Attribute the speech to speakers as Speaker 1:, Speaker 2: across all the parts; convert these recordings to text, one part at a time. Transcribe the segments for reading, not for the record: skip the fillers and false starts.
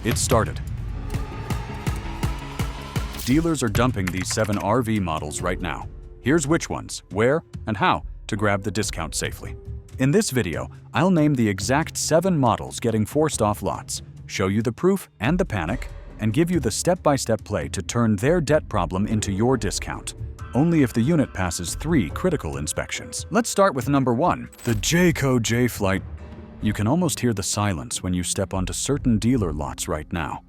Speaker 1: It started. Dealers are dumping these 7 RV models right now. Here's which ones, where, and how to grab the discount safely. In this video, I'll name the exact 7 models getting forced off lots, show you the proof and the panic, and give you the step-by-step play to turn their debt problem into your discount. Only if the unit passes 3 critical inspections. Let's start with number 1, the Jayco Jay Flight. You can almost hear the silence when you step onto certain dealer lots right now.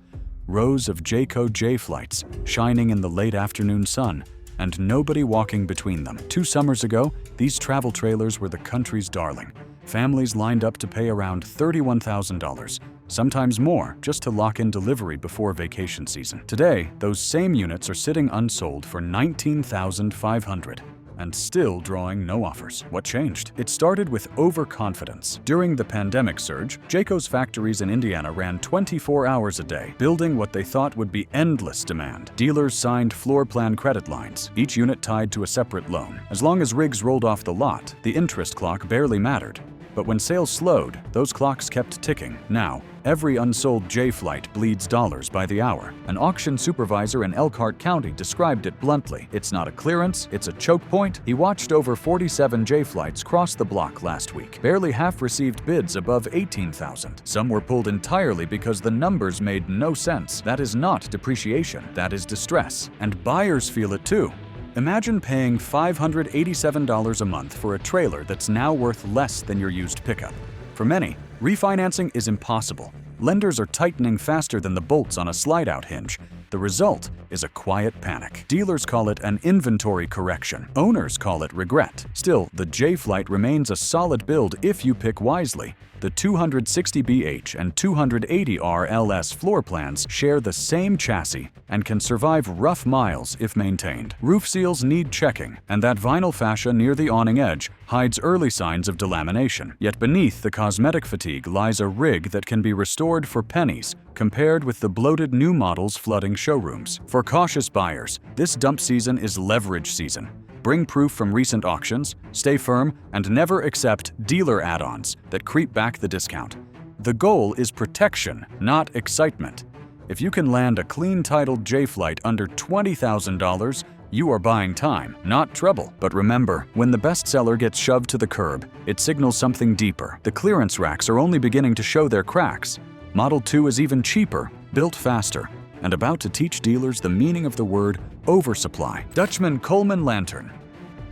Speaker 1: Rows of Jayco Jay Flights shining in the late afternoon sun, and nobody walking between them. 2 summers ago, these travel trailers were the country's darling. Families lined up to pay around $31,000, sometimes more, just to lock in delivery before vacation season. Today, those same units are sitting unsold for $19,500. and still drawing no offers. What changed? It started with overconfidence. During the pandemic surge, Jayco's factories in Indiana ran 24 hours a day, building what they thought would be endless demand. Dealers signed floor plan credit lines, each unit tied to a separate loan. As long as rigs rolled off the lot, the interest clock barely mattered. But when sales slowed, those clocks kept ticking. Now, every unsold Jay Flight bleeds dollars by the hour. An auction supervisor in Elkhart County described it bluntly. It's not a clearance, it's a choke point. He watched over 47 Jay Flights cross the block last week. Barely half received bids above $18,000. Some were pulled entirely because the numbers made no sense. That is not depreciation, that is distress. And buyers feel it too. Imagine paying $587 a month for a trailer that's now worth less than your used pickup. For many, refinancing is impossible. Lenders are tightening faster than the bolts on a slide-out hinge. The result is a quiet panic. Dealers call it an inventory correction. Owners call it regret. Still, the Jay Flight remains a solid build if you pick wisely. The 260BH and 280RLS floor plans share the same chassis and can survive rough miles if maintained. Roof seals need checking, and that vinyl fascia near the awning edge hides early signs of delamination. Yet beneath the cosmetic fatigue lies a rig that can be restored for pennies, compared with the bloated new models flooding showrooms. For cautious buyers, this dump season is leverage season. Bring proof from recent auctions, stay firm, and never accept dealer add-ons that creep back the discount. The goal is protection, not excitement. If you can land a clean-titled Jay Flight under $20,000, you are buying time, not trouble. But remember, when the bestseller gets shoved to the curb, it signals something deeper. The clearance racks are only beginning to show their cracks. Model 2 is even cheaper, built faster, and about to teach dealers the meaning of the word oversupply. Dutchman Coleman Lantern.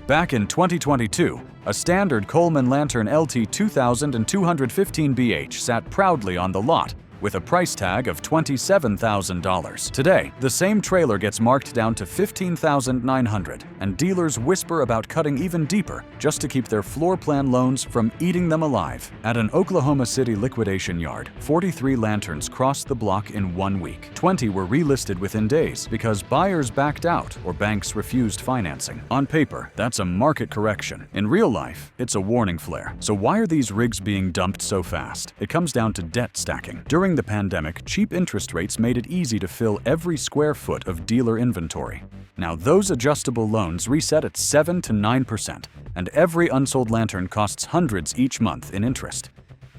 Speaker 1: Back in 2022, a standard Coleman Lantern LT 2215BH sat proudly on the lot with a price tag of $27,000. Today, the same trailer gets marked down to $15,900, and dealers whisper about cutting even deeper just to keep their floor plan loans from eating them alive. At an Oklahoma City liquidation yard, 43 lanterns crossed the block in 1 week. 20 were relisted within days because buyers backed out or banks refused financing. On paper, that's a market correction. In real life, it's a warning flare. So why are these rigs being dumped so fast? It comes down to debt stacking. During the pandemic, cheap interest rates made it easy to fill every square foot of dealer inventory. Now, those adjustable loans reset at 7 to 9%, and every unsold lantern costs hundreds each month in interest.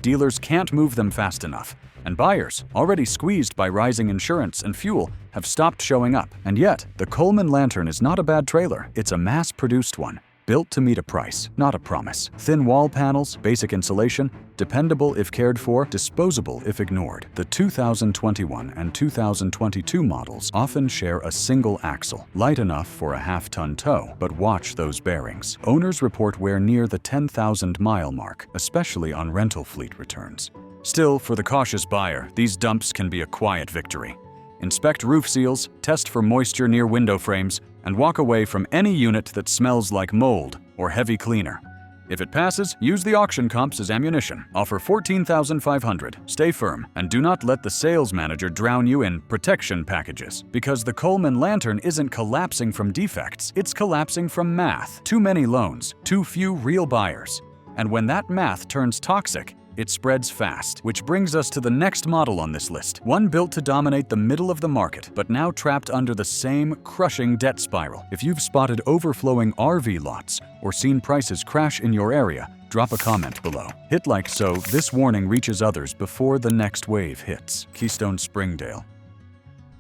Speaker 1: Dealers can't move them fast enough, and buyers, already squeezed by rising insurance and fuel, have stopped showing up. And yet, the Coleman Lantern is not a bad trailer. It's a mass-produced one. Built to meet a price, not a promise. Thin wall panels, basic insulation, dependable if cared for, disposable if ignored. The 2021 and 2022 models often share a single axle, light enough for a half-ton tow. But watch those bearings. Owners report we're near the 10,000-mile mark, especially on rental fleet returns. Still, for the cautious buyer, these dumps can be a quiet victory. Inspect roof seals, test for moisture near window frames, and walk away from any unit that smells like mold or heavy cleaner. If it passes, use the auction comps as ammunition. Offer $14,500. Stay firm, and do not let the sales manager drown you in protection packages. Because the Coleman Lantern isn't collapsing from defects, it's collapsing from math. Too many loans, too few real buyers. And when that math turns toxic, it spreads fast. Which brings us to the next model on this list. One built to dominate the middle of the market, but now trapped under the same crushing debt spiral. If you've spotted overflowing RV lots or seen prices crash in your area, Drop a comment below. Hit like so this warning reaches others before the next wave hits. Keystone Springdale.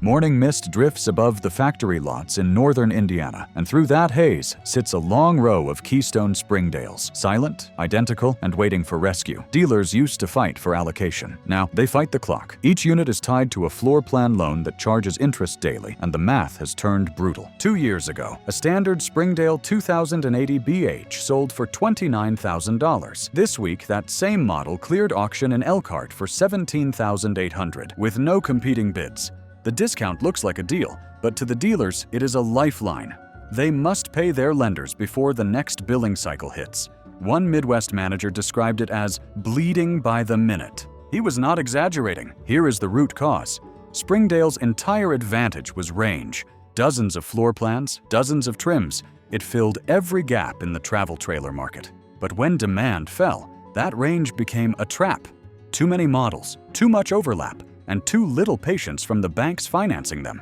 Speaker 1: Morning mist drifts above the factory lots in northern Indiana, and through that haze sits a long row of Keystone Springdales, silent, identical, and waiting for rescue. Dealers used to fight for allocation. Now they fight the clock. Each unit is tied to a floor plan loan that charges interest daily, and the math has turned brutal. 2 years ago, a standard Springdale 2080 BH sold for $29,000. This week, that same model cleared auction in Elkhart for $17,800, with no competing bids. The discount looks like a deal, but to the dealers, it is a lifeline. They must pay their lenders before the next billing cycle hits. One Midwest manager described it as bleeding by the minute. He was not exaggerating. Here is the root cause. Springdale's entire advantage was range. Dozens of floor plans, dozens of trims. It filled every gap in the travel trailer market. But when demand fell, that range became a trap. Too many models, too much overlap, and too little patience from the banks financing them.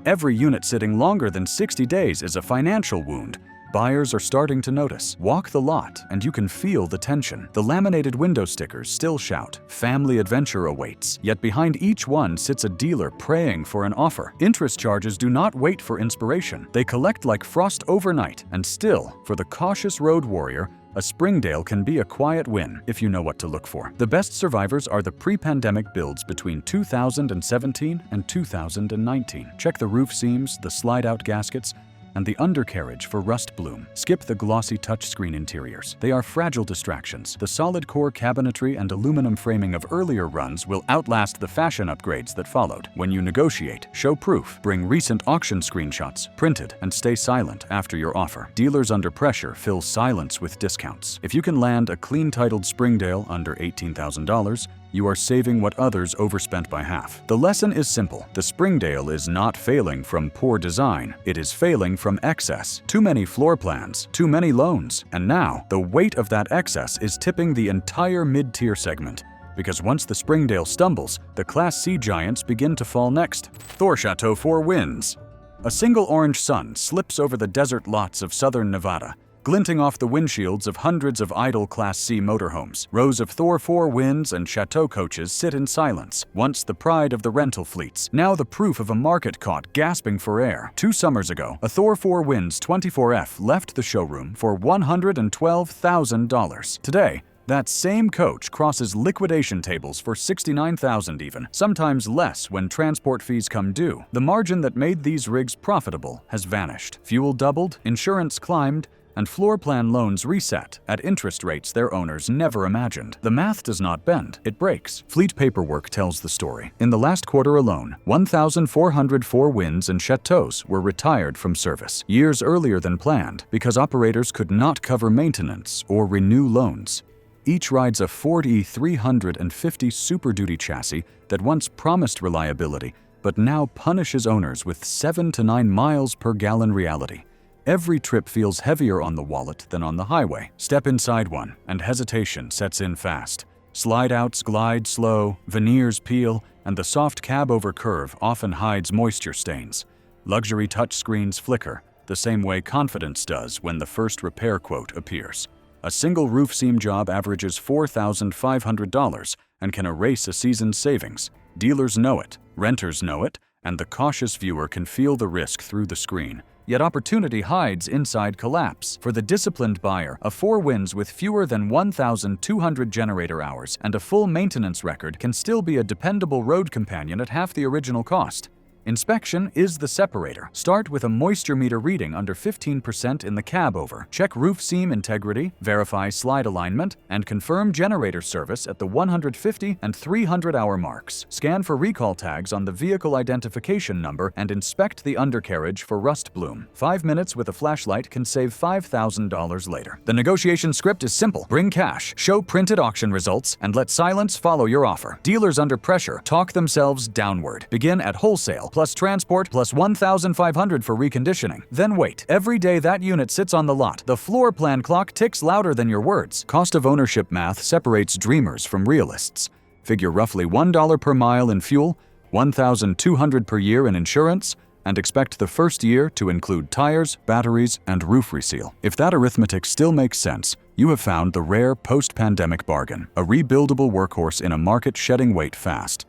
Speaker 1: Every unit sitting longer than 60 days is a financial wound. Buyers are starting to notice. Walk the lot and you can feel the tension. The laminated window stickers still shout, "Family adventure awaits." Yet behind each one sits a dealer praying for an offer. Interest charges do not wait for inspiration. They collect like frost overnight. And still, for the cautious road warrior, a Springdale can be a quiet win if you know what to look for. The best survivors are the pre-pandemic builds between 2017 and 2019. Check the roof seams, the slide-out gaskets, and the undercarriage for rust bloom. Skip the glossy touchscreen interiors. They are fragile distractions. The solid core cabinetry and aluminum framing of earlier runs will outlast the fashion upgrades that followed. When you negotiate, show proof. Bring recent auction screenshots, printed, and stay silent after your offer. Dealers under pressure fill silence with discounts. If you can land a clean-titled Springdale under $18,000, you are saving what others overspent by half. The lesson is simple. The Springdale is not failing from poor design. It is failing from excess. Too many floor plans, too many loans. And now, the weight of that excess is tipping the entire mid-tier segment. Because once the Springdale stumbles, the Class C giants begin to fall next. Thor Four Winds. A single orange sun slips over the desert lots of southern Nevada, glinting off the windshields of hundreds of idle Class C motorhomes. Rows of Thor Four Winds and Chateau coaches sit in silence, once the pride of the rental fleets, now the proof of a market caught gasping for air. 2 summers ago, a Thor Four Winds 24F left the showroom for $112,000. Today, that same coach crosses liquidation tables for $69,000 even, sometimes less when transport fees come due. The margin that made these rigs profitable has vanished. Fuel doubled, insurance climbed, and floor plan loans reset at interest rates their owners never imagined. The math does not bend, it breaks. Fleet paperwork tells the story. In the last quarter alone, 1,400 Four Winds and Chateaus were retired from service, years earlier than planned, because operators could not cover maintenance or renew loans. Each rides a Ford E350 Super Duty chassis that once promised reliability, but now punishes owners with 7 to 9 miles per gallon reality. Every trip feels heavier on the wallet than on the highway. Step inside one, and hesitation sets in fast. Slide-outs glide slow, veneers peel, and the soft cab-over curve often hides moisture stains. Luxury touchscreens flicker, the same way confidence does when the first repair quote appears. A single roof seam job averages $4,500 and can erase a season's savings. Dealers know it, renters know it, and the cautious viewer can feel the risk through the screen. Yet opportunity hides inside collapse. For the disciplined buyer, a Four Winds with fewer than 1,200 generator hours and a full maintenance record can still be a dependable road companion at half the original cost. Inspection is the separator. Start with a moisture meter reading under 15% in the cab over. Check roof seam integrity, verify slide alignment, and confirm generator service at the 150 and 300-hour marks. Scan for recall tags on the vehicle identification number and inspect the undercarriage for rust bloom. 5 minutes with a flashlight can save $5,000 later. The negotiation script is simple. Bring cash, show printed auction results, and let silence follow your offer. Dealers under pressure talk themselves downward. Begin at wholesale, plus transport, plus $1,500 for reconditioning. Then wait. Every day that unit sits on the lot, the floor plan clock ticks louder than your words. Cost of ownership math separates dreamers from realists. Figure roughly $1 per mile in fuel, $1,200 per year in insurance, and expect the first year to include tires, batteries, and roof reseal. If that arithmetic still makes sense, You have found the rare post-pandemic bargain, a rebuildable workhorse in a market shedding weight fast.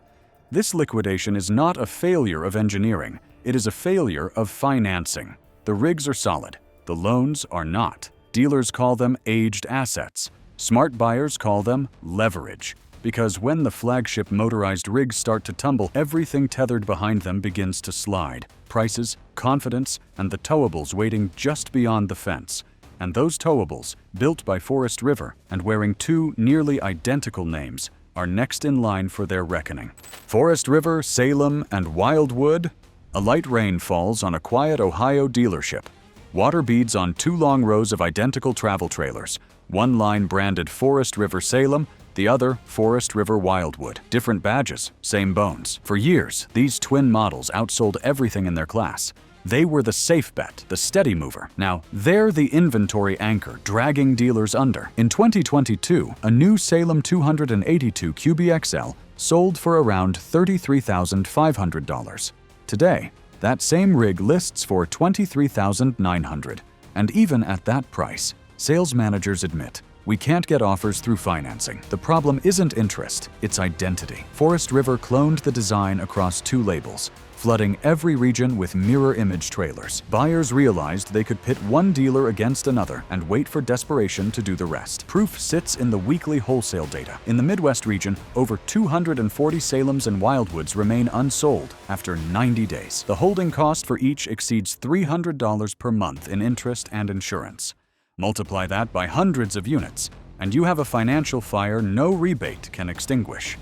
Speaker 1: This liquidation is not a failure of engineering, it is a failure of financing. The rigs are solid, the loans are not. Dealers call them aged assets. Smart buyers call them leverage. Because when the flagship motorized rigs start to tumble, everything tethered behind them begins to slide. Prices, confidence, and the towables waiting just beyond the fence. And those towables, built by Forest River and wearing two nearly identical names, are next in line for their reckoning. Forest River, Salem, and Wildwood. A light rain falls on a quiet Ohio dealership. Water beads on two long rows of identical travel trailers. One line branded Forest River Salem, the other Forest River Wildwood. Different badges, same bones. For years, these twin models outsold everything in their class. They were the safe bet, the steady mover. Now, they're the inventory anchor, dragging dealers under. In 2022, a new Salem 282 QBXL sold for around $33,500. Today, that same rig lists for $23,900. And even at that price, sales managers admit, we can't get offers through financing. The problem isn't interest, it's identity. Forest River cloned the design across two labels, flooding every region with mirror image trailers. Buyers realized they could pit one dealer against another and wait for desperation to do the rest. Proof sits in the weekly wholesale data. In the Midwest region, over 240 Salems and Wildwoods remain unsold after 90 days. The holding cost for each exceeds $300 per month in interest and insurance. Multiply that by hundreds of units, and you have a financial fire no rebate can extinguish.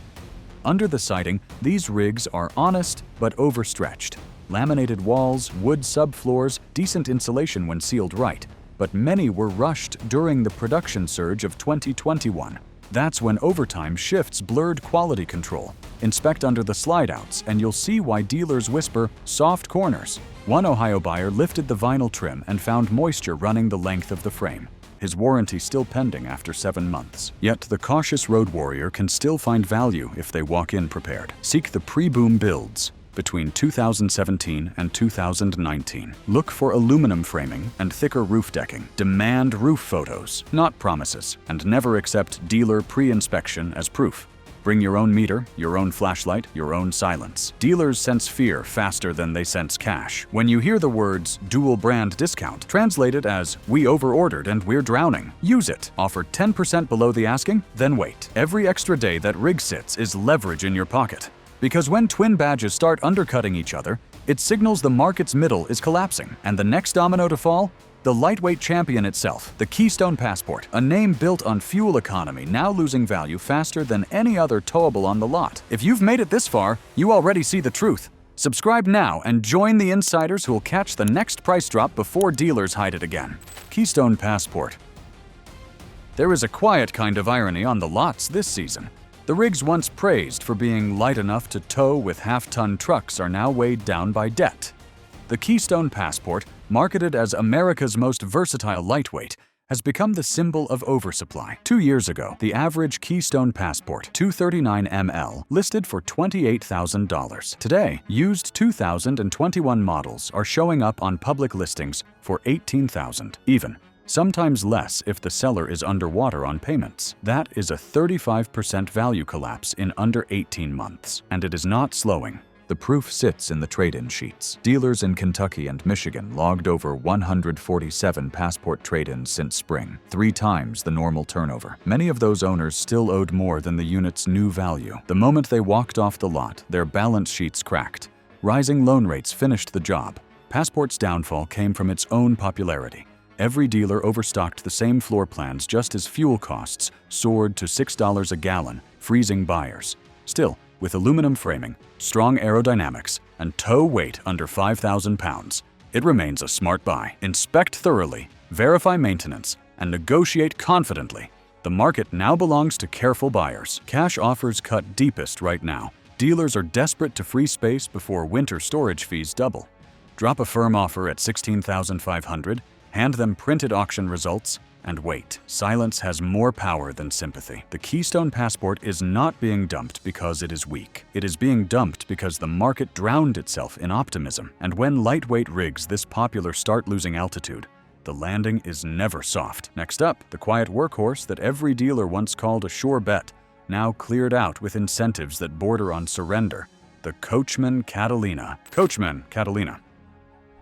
Speaker 1: Under the siding, these rigs are honest but overstretched. Laminated walls, wood subfloors, decent insulation when sealed right, but many were rushed during the production surge of 2021. That's when overtime shifts blurred quality control. Inspect under the slide-outs and you'll see why dealers whisper soft corners. One Ohio buyer lifted the vinyl trim and found moisture running the length of the frame. His warranty still pending after 7 months. Yet the cautious road warrior can still find value if they walk in prepared. Seek the pre-boom builds between 2017 and 2019. Look for aluminum framing and thicker roof decking. Demand roof photos, not promises, and never accept dealer pre-inspection as proof. Bring your own meter, your own flashlight, your own silence. Dealers sense fear faster than they sense cash. When you hear the words dual brand discount, translated as we overordered and we're drowning, use it. Offer 10% below the asking, then wait. Every extra day that rig sits is leverage in your pocket. Because when twin badges start undercutting each other, it signals the market's middle is collapsing, and the next domino to fall? The lightweight champion itself, the Keystone Passport, a name built on fuel economy, now losing value faster than any other towable on the lot. If you've made it this far, you already see the truth. Subscribe now and join the insiders who will catch the next price drop before dealers hide it again. Keystone Passport. There is a quiet kind of irony on the lots this season. The rigs once praised for being light enough to tow with half-ton trucks are now weighed down by debt. The Keystone Passport, marketed as America's most versatile lightweight, has become the symbol of oversupply. 2 years ago, the average Keystone Passport 239 ml listed for $28,000. Today, used 2021 models are showing up on public listings for $18,000, even. Sometimes less if the seller is underwater on payments. That is a 35% value collapse in under 18 months, and it is not slowing. The proof sits in the trade-in sheets. Dealers in Kentucky and Michigan logged over 147 Passport trade-ins since spring, 3 times the normal turnover. Many of those owners still owed more than the unit's new value. The moment they walked off the lot, their balance sheets cracked. Rising loan rates finished the job. Passport's downfall came from its own popularity. Every dealer overstocked the same floor plans just as fuel costs soared to $6 a gallon, freezing buyers. Still, with aluminum framing, strong aerodynamics, and tow weight under 5,000 pounds, it remains a smart buy. Inspect thoroughly, verify maintenance, and negotiate confidently. The market now belongs to careful buyers. Cash offers cut deepest right now. Dealers are desperate to free space before winter storage fees double. Drop a firm offer at $16,500, hand them printed auction results, and wait. Silence has more power than sympathy. The Keystone Passport is not being dumped because it is weak. It is being dumped because the market drowned itself in optimism. And when lightweight rigs this popular start losing altitude, The landing is never soft. Next up, the quiet workhorse that every dealer once called a sure bet, now cleared out with incentives that border on surrender. The Coachmen Catalina. Coachmen Catalina.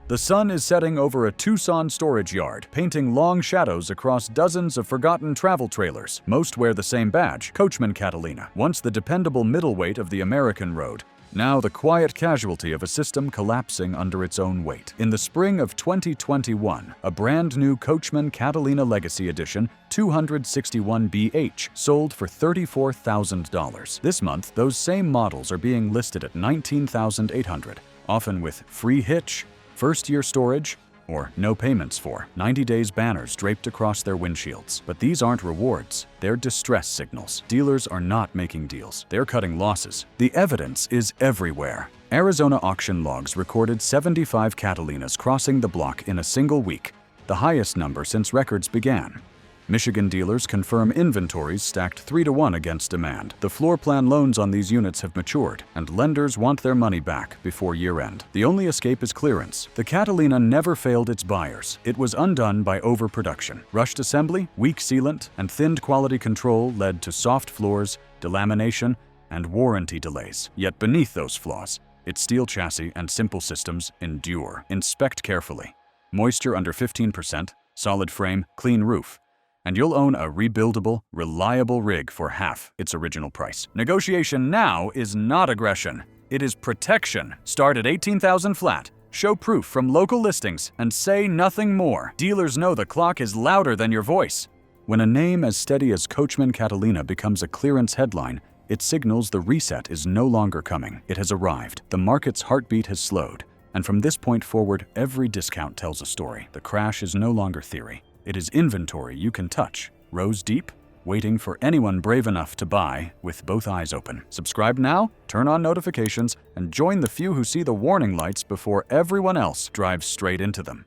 Speaker 1: The sun is setting over a Tucson storage yard, painting long shadows across dozens of forgotten travel trailers. Most wear the same badge, Coachmen Catalina, once the dependable middleweight of the American road. Now the quiet casualty of a system collapsing under its own weight. In the spring of 2021, a brand new Coachmen Catalina Legacy Edition 261BH sold for $34,000. This month, those same models are being listed at $19,800, often with free hitch, first-year storage, or no payments for 90 days banners draped across their windshields. But these aren't rewards, they're distress signals. Dealers are not making deals, they're cutting losses. The evidence is everywhere. Arizona auction logs recorded 75 Catalinas crossing the block in a single week, the highest number since records began. Michigan dealers confirm inventories stacked 3-to-1 against demand. The floor plan loans on these units have matured, and lenders want their money back before year-end. The only escape is clearance. The Catalina never failed its buyers. It was undone by overproduction. Rushed assembly, weak sealant, and thinned quality control led to soft floors, delamination, and warranty delays. Yet beneath those flaws, its steel chassis and simple systems endure. Inspect carefully. Moisture under 15%, solid frame, clean roof, and you'll own a rebuildable, reliable rig for half its original price. Negotiation now is not aggression. It is protection. Start at $18,000 flat. Show proof from local listings and say nothing more. Dealers know the clock is louder than your voice. When a name as steady as Coachmen Catalina becomes a clearance headline, it signals the reset is no longer coming. It has arrived. The market's heartbeat has slowed. And from this point forward, every discount tells a story. The crash is no longer theory. It is inventory you can touch, rows deep, waiting for anyone brave enough to buy with both eyes open. Subscribe now, turn on notifications, and join the few who see the warning lights before everyone else drives straight into them.